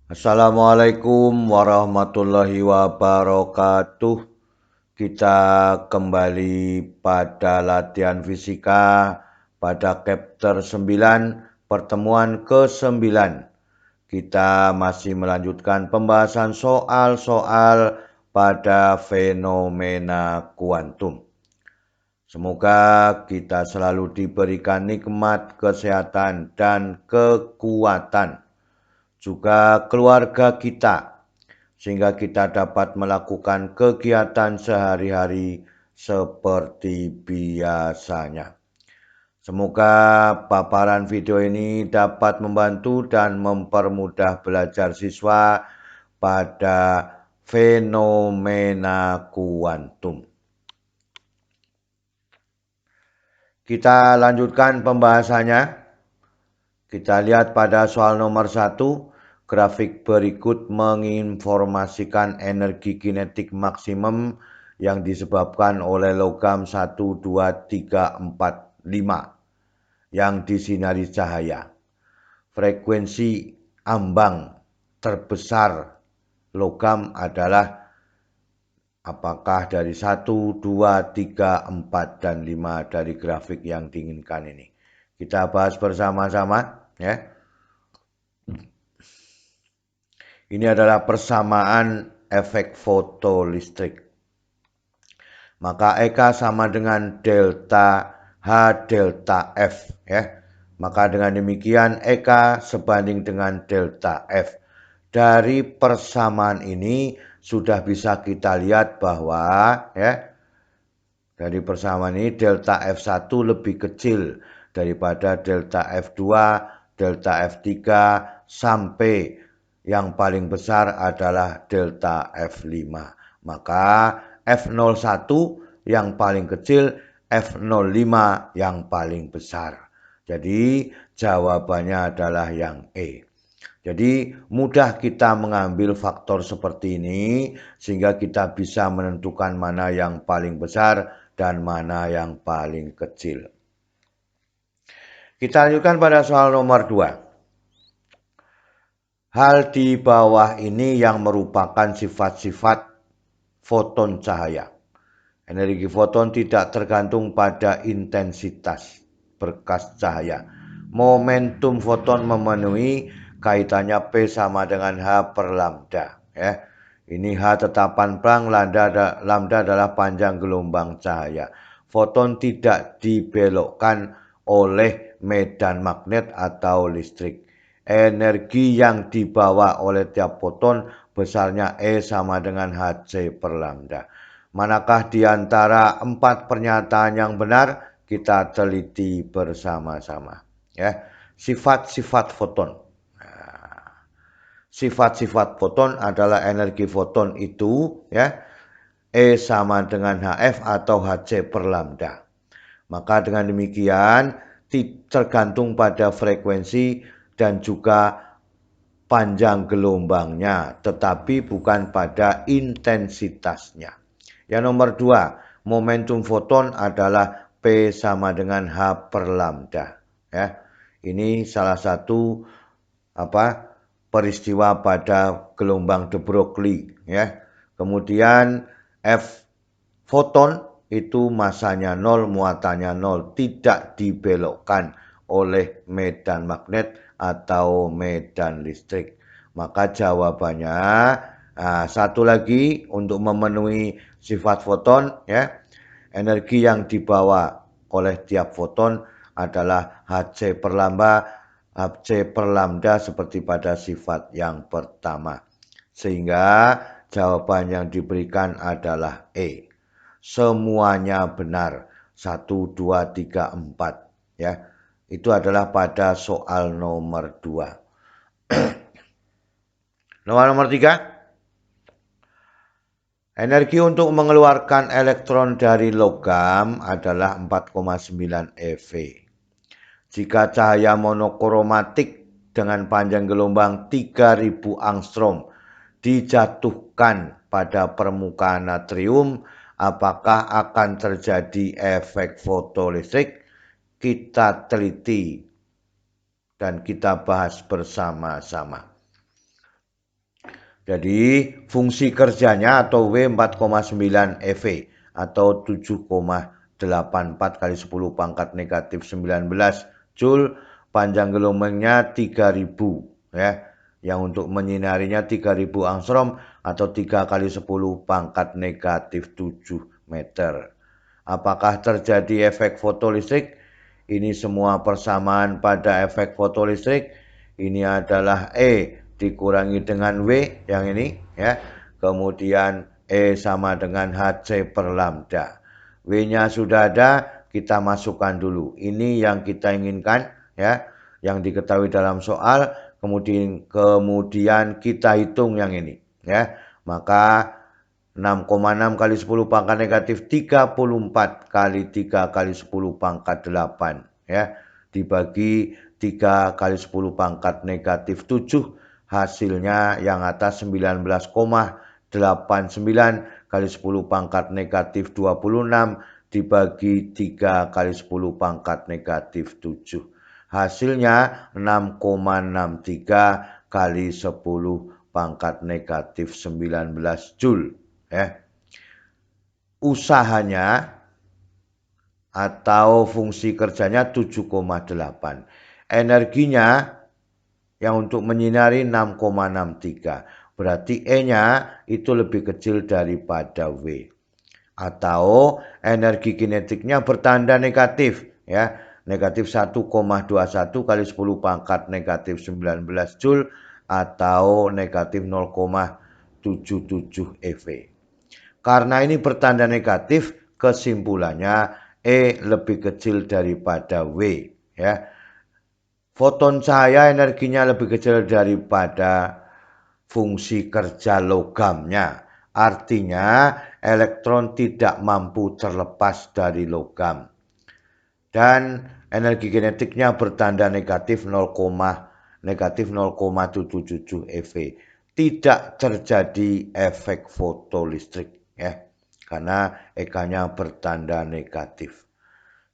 Assalamualaikum warahmatullahi wabarakatuh. Kita kembali pada latihan fisika pada chapter 9, pertemuan ke-9. Kita masih melanjutkan pembahasan soal-soal pada fenomena kuantum. Semoga kita selalu diberikan nikmat kesehatan dan kekuatan, juga keluarga kita, sehingga kita dapat melakukan kegiatan sehari-hari seperti biasanya. Semoga paparan video ini dapat membantu dan mempermudah belajar siswa pada fenomena kuantum. Kita lanjutkan pembahasannya. Kita lihat pada soal nomor 1. Grafik berikut menginformasikan energi kinetik maksimum yang disebabkan oleh logam 1, 2, 3, 4, 5 yang disinari cahaya. Frekuensi ambang terbesar logam adalah apakah dari 1, 2, 3, 4, dan 5 dari grafik yang diinginkan ini. Kita bahas bersama-sama ya. Ini adalah persamaan efek fotolistrik. Maka EK sama dengan delta H delta F ya. Maka dengan demikian EK sebanding dengan delta F. Dari persamaan ini sudah bisa kita lihat bahwa ya, dari persamaan ini delta F1 lebih kecil daripada delta F2, delta F3 sampai yang paling besar adalah delta F5. Maka F01 yang paling kecil, F05 yang paling besar. Jadi jawabannya adalah yang E. Jadi mudah kita mengambil faktor seperti ini sehingga kita bisa menentukan mana yang paling besar dan mana yang paling kecil. Kita lanjutkan pada soal nomor 2. Hal di bawah ini yang merupakan sifat-sifat foton cahaya. Energi foton tidak tergantung pada intensitas berkas cahaya. Momentum foton memenuhi kaitannya P sama dengan H per lambda. Ya. Ini H tetapan Planck, lambda adalah panjang gelombang cahaya. Foton tidak dibelokkan oleh medan magnet atau listrik. Energi yang dibawa oleh tiap foton besarnya E sama dengan Hc per lambda. Manakah di antara 4 pernyataan yang benar? Kita teliti bersama-sama. Ya, sifat-sifat foton. Sifat-sifat foton adalah energi foton itu ya E sama dengan Hf atau Hc per lambda. Maka dengan demikian tergantung pada frekuensi dan juga panjang gelombangnya, tetapi bukan pada intensitasnya. Yang nomor 2, momentum foton adalah P sama dengan H per lambda. Ya, ini salah satu peristiwa pada gelombang de Broglie. Ya, kemudian F foton itu masanya 0, muatannya 0, tidak dibelokkan oleh medan magnet atau medan listrik. Maka jawabannya satu lagi untuk memenuhi sifat foton ya. Energi yang dibawa oleh tiap foton adalah Hc per lambda seperti pada sifat yang pertama. Sehingga jawaban yang diberikan adalah E. Semuanya benar. 1, 2, 3, 4 ya. Itu adalah pada soal nomor 2. Nomor 3. Energi untuk mengeluarkan elektron dari logam adalah 4,9 eV. Jika cahaya monokromatik dengan panjang gelombang 3000 angstrom dijatuhkan pada permukaan natrium, apakah akan terjadi efek fotolistrik? Kita teliti dan kita bahas bersama-sama. Jadi fungsi kerjanya atau W 4,9 eV atau 7,84 kali 10 pangkat negatif 19 Joule, panjang gelombangnya 3000 ya. Yang untuk menyinarinya 3000 angstrom atau 3 kali 10 pangkat negatif 7 meter. Apakah terjadi efek fotolistrik? Ini semua persamaan pada efek fotolistrik. Ini adalah E dikurangi dengan W yang ini ya. Kemudian E sama dengan HC per lambda. W-nya sudah ada, kita masukkan dulu. Ini yang kita inginkan ya, yang diketahui dalam soal. Kemudian kita hitung yang ini ya. Maka 6,6 kali 10 pangkat negatif 34 kali 3 kali 10 pangkat 8 ya. Dibagi 3 kali 10 pangkat negatif 7, hasilnya yang atas 19,89 kali 10 pangkat negatif 26 dibagi 3 kali 10 pangkat negatif 7. Hasilnya 6,63 kali 10 pangkat negatif 19 Joule. Usahanya atau fungsi kerjanya 7,8. Energinya yang untuk menyinari 6,63. Berarti E-nya itu lebih kecil daripada W. Atau energi kinetiknya bertanda negatif ya. Negatif 1,21 kali 10 pangkat negatif 19 Joule atau negatif 0,77 eV. Karena ini bertanda negatif, kesimpulannya E lebih kecil daripada W ya. Foton cahaya energinya lebih kecil daripada fungsi kerja logamnya. Artinya elektron tidak mampu terlepas dari logam. Dan energi kinetiknya bertanda negatif 0,77 eV. Tidak terjadi efek fotolistrik ya, karena EK-nya bertanda negatif.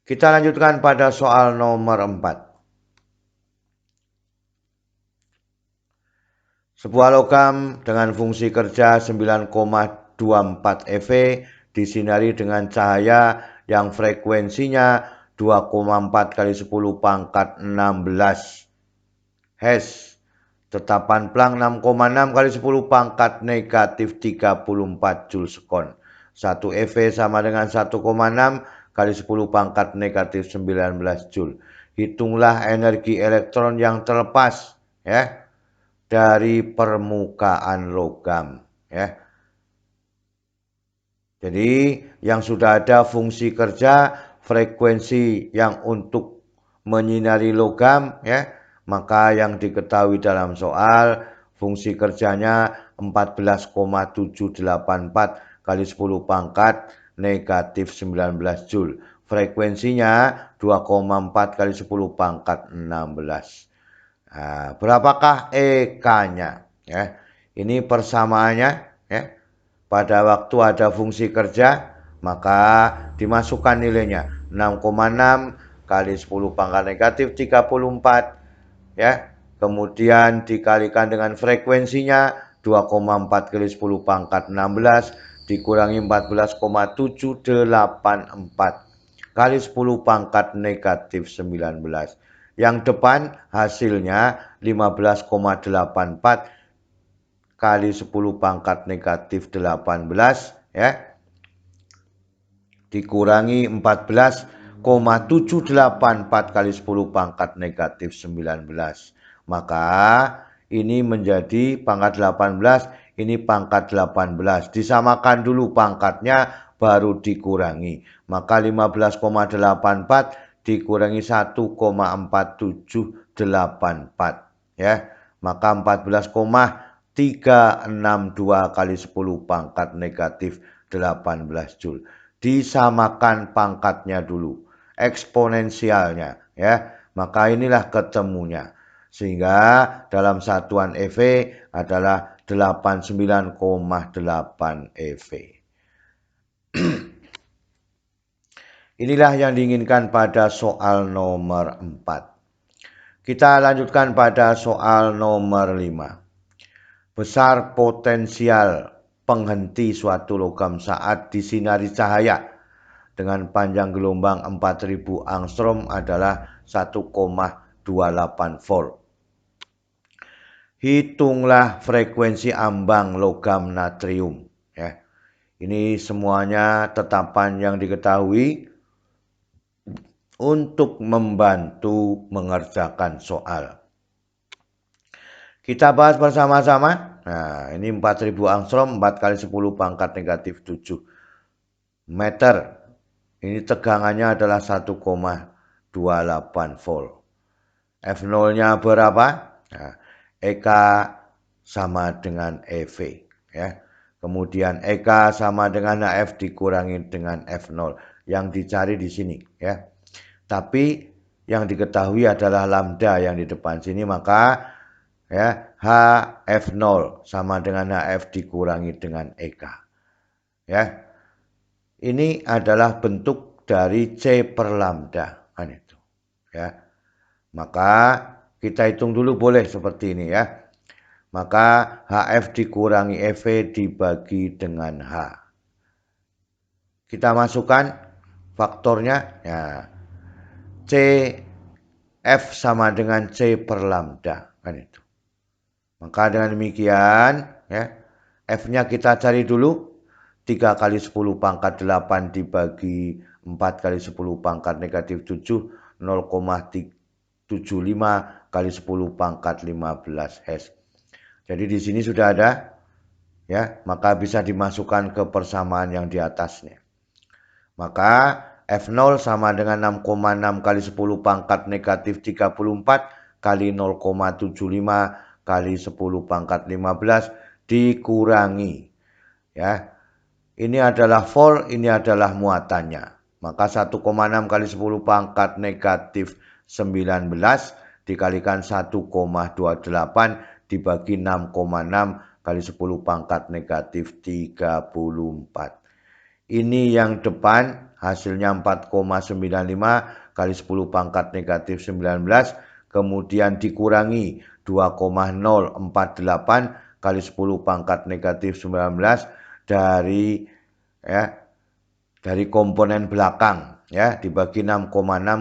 Kita lanjutkan pada soal nomor 4. Sebuah logam dengan fungsi kerja 9,24 eV disinari dengan cahaya yang frekuensinya 2,4 kali 10 pangkat 16 Hz. Tetapan Planck 6,6 kali 10 pangkat negatif 34 Joule sekon. 1 eV sama dengan 1,6 kali 10 pangkat negatif 19 Joule. Hitunglah energi elektron yang terlepas ya dari permukaan logam ya. Jadi yang sudah ada fungsi kerja, frekuensi yang untuk menyinari logam ya. Maka yang diketahui dalam soal fungsi kerjanya 14,784 kali 10 pangkat negatif 19 Joule. Frekuensinya 2,4 kali 10 pangkat 16. Nah, berapakah EK-nya? Ya, ini persamaannya ya. Pada waktu ada fungsi kerja, maka dimasukkan nilainya 6,6 kali 10 pangkat negatif 34 ya. Kemudian dikalikan dengan frekuensinya 2,4 kali 10 pangkat 16 dikurangi 14,784 kali 10 pangkat negatif 19. Yang depan hasilnya 15,84 kali 10 pangkat negatif 18 ya. Dikurangi 14,784 kali 10 pangkat negatif 19. Maka ini menjadi pangkat 18, ini pangkat 18. Disamakan dulu pangkatnya baru dikurangi. Maka 15,84 dikurangi 1,4784 ya. Maka 14,362 kali 10 pangkat negatif 18 Joule. Disamakan pangkatnya dulu, eksponensialnya ya. Maka inilah ketemunya. Sehingga dalam satuan EV adalah 89,8 EV. Inilah yang diinginkan pada soal nomor 4. Kita lanjutkan pada soal nomor 5. besar potensial penghenti suatu logam saat disinari cahaya dengan panjang gelombang 4000 angstrom adalah 1,28 volt. Hitunglah frekuensi ambang logam natrium. Ya. Ini semuanya tetapan yang diketahui untuk membantu mengerjakan soal. Kita bahas bersama-sama. Nah, ini 4000 angstrom 4 kali 10 pangkat negatif 7 meter. Ini tegangannya adalah 1,28 volt. F0-nya berapa? Nah, EK sama dengan EV. Ya. Kemudian EK sama dengan HF dikurangi dengan F0. Yang dicari di sini. Ya. Tapi yang diketahui adalah lambda yang di depan sini, maka ya HF0 sama dengan HF dikurangi dengan EK. Ya. Ini adalah bentuk dari C per lambda kan itu. Ya. Maka kita hitung dulu boleh seperti ini ya. Maka HF dikurangi EV dibagi dengan H. Kita masukkan faktornya ya. C F sama dengan C per lambda kan itu. Maka dengan demikian ya, F-nya kita cari dulu. 3 kali 10 pangkat 8 dibagi 4 kali 10 pangkat negatif 7, 0,75 kali 10 pangkat 15 S. Jadi di sini sudah ada ya, maka bisa dimasukkan ke persamaan yang di atasnya. Maka F0 sama dengan 6,6 kali 10 pangkat negatif 34 kali 0,75 kali 10 pangkat 15 dikurangi. Ya, ini adalah volt, ini adalah muatannya. Maka 1,6 kali 10 pangkat negatif 19 dikalikan 1,28 dibagi 6,6 kali 10 pangkat negatif 34. Ini yang depan hasilnya 4,95 kali 10 pangkat negatif 19. Kemudian dikurangi 2,048 kali 10 pangkat negatif 19 dari komponen belakang ya, dibagi 6,6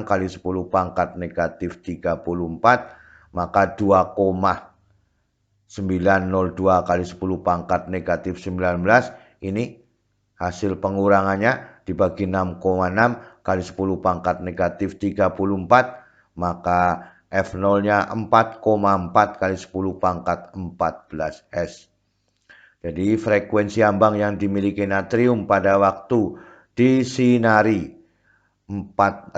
kali 10 pangkat negatif 34, maka 2,902 kali 10 pangkat negatif 19 ini hasil pengurangannya dibagi 6,6 kali 10 pangkat negatif 34, maka F0-nya 4,4 kali 10 pangkat 14 S. Jadi frekuensi ambang yang dimiliki natrium pada waktu disinari 4000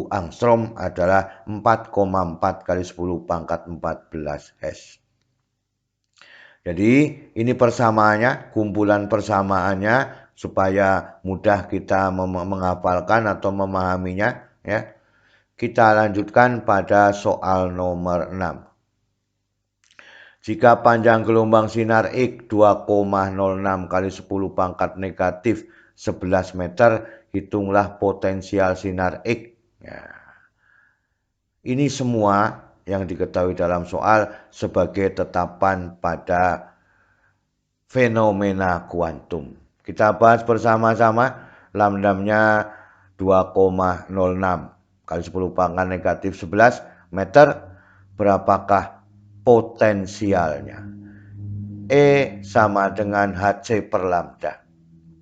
angstrom adalah 4,4 kali 10 pangkat 14 S. Jadi ini persamaannya, kumpulan persamaannya supaya mudah kita menghafalkan atau memahaminya ya. Kita lanjutkan pada soal nomor 6. Jika panjang gelombang sinar X 2,06 kali 10 pangkat negatif 11 meter, hitunglah potensial sinar X. Ya. Ini semua yang diketahui dalam soal sebagai tetapan pada fenomena kuantum. Kita bahas bersama-sama. Lambdanya 2,06 kali 10 pangkat negatif 11 meter. Berapakah potensialnya? E sama dengan Hc per lambda.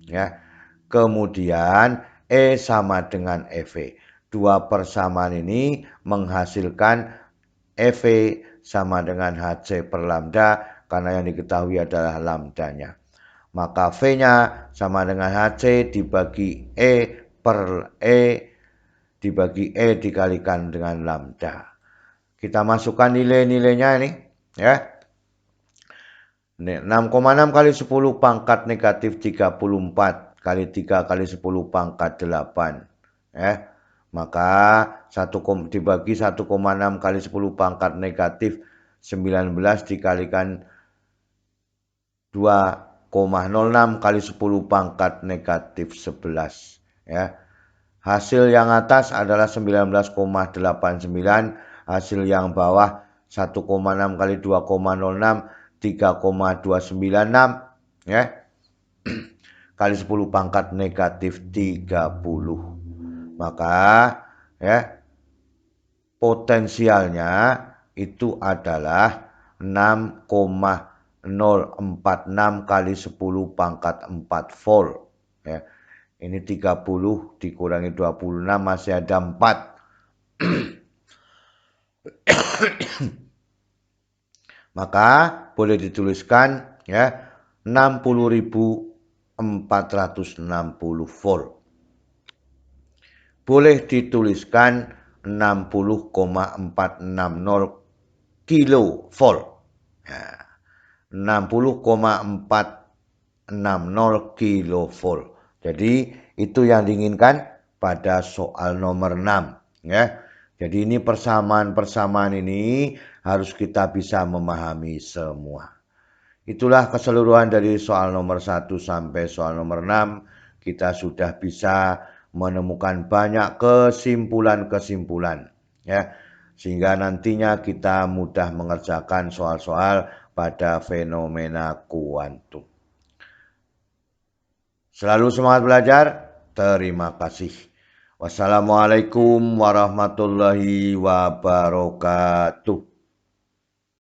Ya. Kemudian E sama dengan EV. Dua persamaan ini menghasilkan EV sama dengan Hc per lambda karena yang diketahui adalah lambdanya. Maka V-nya sama dengan Hc dibagi E per E dibagi E dikalikan dengan lambda. Kita masukkan nilai-nilainya ini ya. 6,6 kali 10 pangkat negatif 34 kali 3 kali 10 pangkat 8 ya. Maka dibagi 1,6 kali 10 pangkat negatif 19 dikalikan 2,06 kali 10 pangkat negatif 11 ya. Hasil yang atas adalah 19,89, hasil yang bawah 1,6 kali 2,06 3,296 ya. Kali 10 pangkat negatif 30. Maka ya potensialnya itu adalah 6,046 kali 10 pangkat 4 volt ya. Ini 30 dikurangi 26 masih ada 4. Maka boleh dituliskan ya 60.460 volt. Boleh dituliskan 60,460 kilovolt. Ya, 60,460 kilovolt. Jadi itu yang diinginkan pada soal nomor 6 ya. Jadi ini persamaan-persamaan ini harus kita bisa memahami semua. Itulah keseluruhan dari soal nomor 1 sampai soal nomor 6. Kita sudah bisa menemukan banyak kesimpulan-kesimpulan ya. Sehingga nantinya kita mudah mengerjakan soal-soal pada fenomena kuantum. Selalu semangat belajar. Terima kasih. Wassalamualaikum warahmatullahi wabarakatuh.